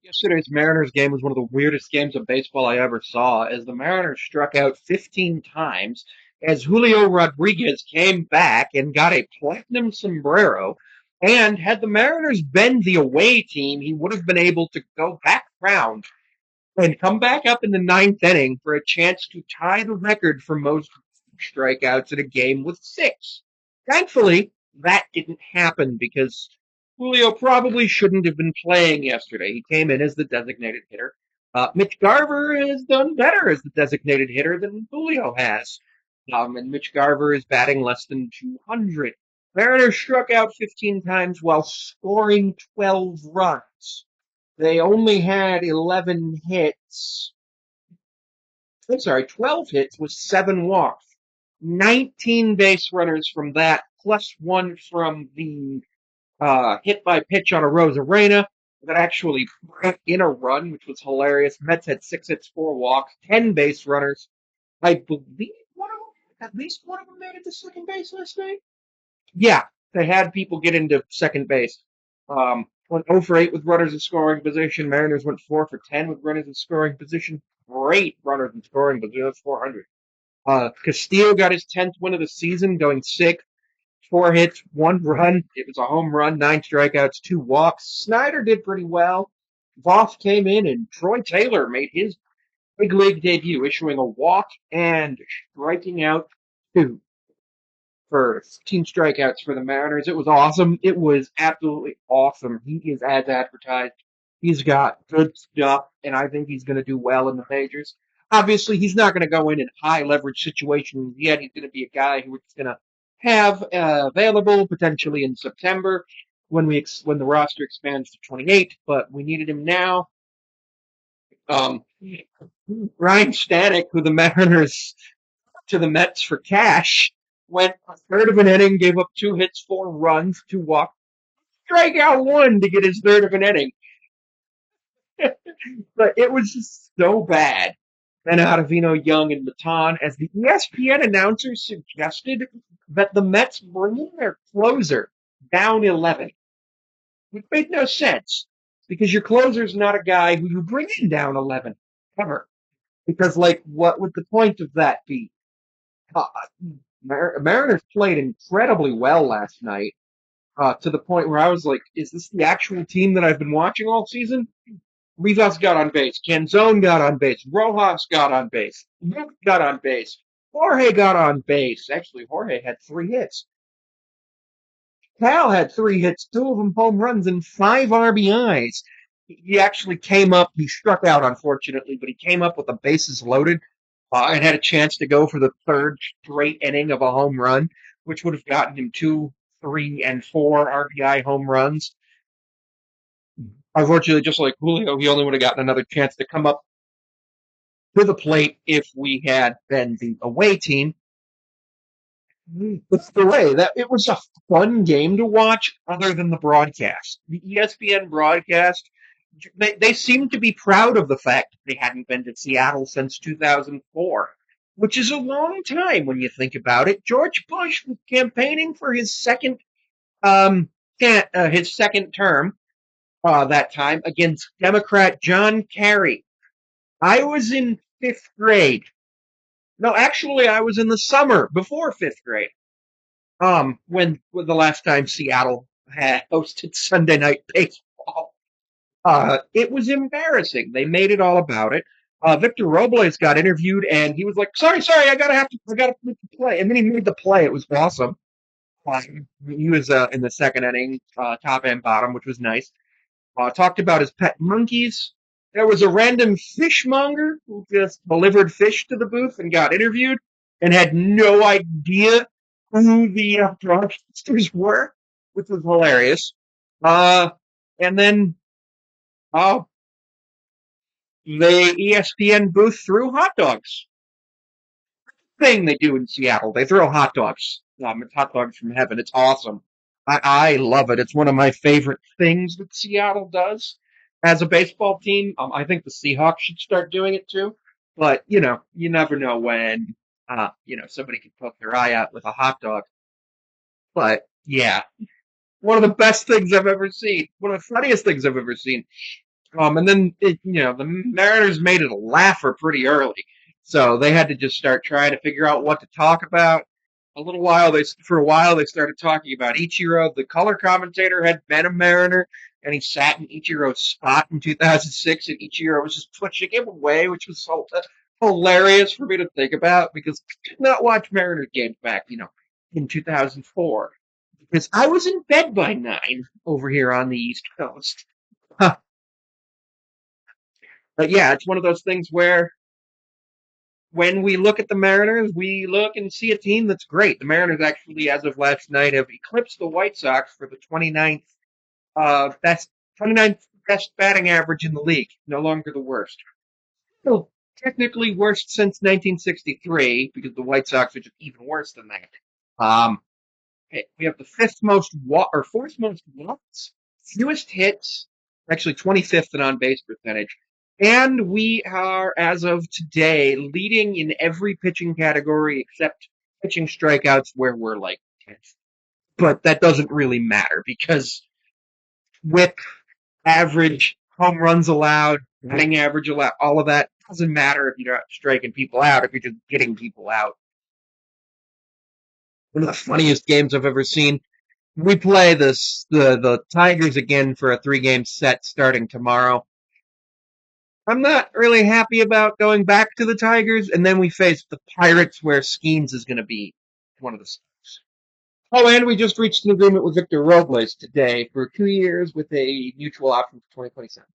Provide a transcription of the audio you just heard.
Yesterday's Mariners game was one of the weirdest games of baseball I ever saw, as the Mariners struck out 15 times, as Julio Rodriguez came back and got a platinum sombrero. And had the Mariners been the away team, he would have been able to go back round and come back up in the ninth inning for a chance to tie the record for most strikeouts in a game with six. Thankfully, that didn't happen because Julio probably shouldn't have been playing yesterday. He came in as the designated hitter. Mitch Garver has done better as the designated hitter than Julio has. And Mitch Garver is batting less than 200. Mariners struck out 15 times while scoring 12 runs. They only had 11 hits. I'm sorry, 12 hits with 7 walks. 19 base runners from that, plus one from the hit by pitch on a Rosarena that actually brought in a run, which was hilarious. Mets had 6 hits, 4 walks, 10 base runners. I believe at least one of them made it to second base last night. Yeah, they had people get into second base. Went 0 for 8 with runners in scoring position. Mariners went 4 for 10 with runners in scoring position. Great runners in scoring position. That's 400. Castillo got his 10th win of the season, going 4 hits, 1 run. It was a home run, 9 strikeouts, 2 walks. Snyder did pretty well. Voss came in, and Troy Taylor made his big league debut, issuing a walk and striking out 2 for 15 strikeouts for the Mariners. It was awesome. It was absolutely awesome. He is as advertised. He's got good stuff, and I think he's going to do well in the majors. Obviously, he's not going to go in high leverage situations yet. He's going to be a guy who's going to have available potentially in September when the roster expands to 28. But we needed him now. Um, Ryan Stanek, who the Mariners to the Mets for cash, went a third of an inning, gave up 2 hits, 4 runs, 2 walks, strike out 1 to get his third of an inning. But it was just so bad. Then Ottavino, Young, and Matan, as the ESPN announcer suggested that the Mets bring in their closer down 11, which made no sense because your closer's not a guy who you bring in down 11 ever. Because, like, what would the point of that be? Uh, Mariners played incredibly well last night, to the point where I was like, is this the actual team that I've been watching all season? Rivas got on base. Canzone got on base. Rojas got on base. Luke got on base. Jorge got on base. Actually, Jorge had 3 hits. Cal had 3 hits, 2 of them home runs, and 5 RBIs. He actually came up. He struck out, unfortunately, but he came up with the bases loaded and had a chance to go for the third straight inning of a home run, which would have gotten him 2, 3, and 4 RBI home runs. Unfortunately, just like Julio, he only would have gotten another chance to come up to the plate if we had been the away team. It's the way that it was a fun game to watch, other than the broadcast. The ESPN broadcast, they seemed to be proud of the fact that they hadn't been to Seattle since 2004, which is a long time when you think about it. George Bush was campaigning for his second term that time against Democrat John Kerry. I was in 5th grade. No, actually, I was in the summer before 5th grade. When the last time Seattle had hosted Sunday Night Baseball. It was embarrassing. They made it all about it. Victor Robles got interviewed, and he was like, "Sorry, I gotta make the play." And then he made the play. It was awesome. He was in the second inning, top and bottom, which was nice. Talked about his pet monkeys. There was a random fishmonger who just delivered fish to the booth and got interviewed and had no idea who the broadcasters were, which was hilarious. And then uh, the ESPN booth threw hot dogs. Thing they do in Seattle, they throw hot dogs. It's hot dogs from heaven. It's awesome. I love it. It's one of my favorite things that Seattle does as a baseball team. I think the Seahawks should start doing it too. But you never know when somebody can poke their eye out with a hot dog. But yeah, one of the best things I've ever seen. One of the funniest things I've ever seen. And then the Mariners made it a laugher pretty early, so they had to just start trying to figure out what to talk about. For a while, they started talking about Ichiro. The color commentator had been a Mariner, and he sat in Ichiro's spot in 2006, and Ichiro was just pushing him away, which was so hilarious for me to think about because I did not watch Mariners games back, in 2004 because I was in bed by 9 over here on the East Coast. But yeah, it's one of those things where when we look at the Mariners, we look and see a team that's great. The Mariners actually, as of last night, have eclipsed the White Sox for the 29th best batting average in the league. No longer the worst. Still technically worst since 1963 because the White Sox are just even worse than that. Um, we have the fourth most walks, fewest hits, actually 25th in on base percentage. And we are, as of today, leading in every pitching category except pitching strikeouts, where we're like 10th. But that doesn't really matter because whip, average, home runs allowed, batting average allowed, all of that doesn't matter if you're not striking people out, if you're just getting people out. One of the funniest games I've ever seen. We play the Tigers again for a 3-game set starting tomorrow. I'm not really happy about going back to the Tigers, and then we face the Pirates, where Skeens is going to be one of the stars. Oh, and we just reached an agreement with Victor Robles today for 2 years with a mutual option for 2027.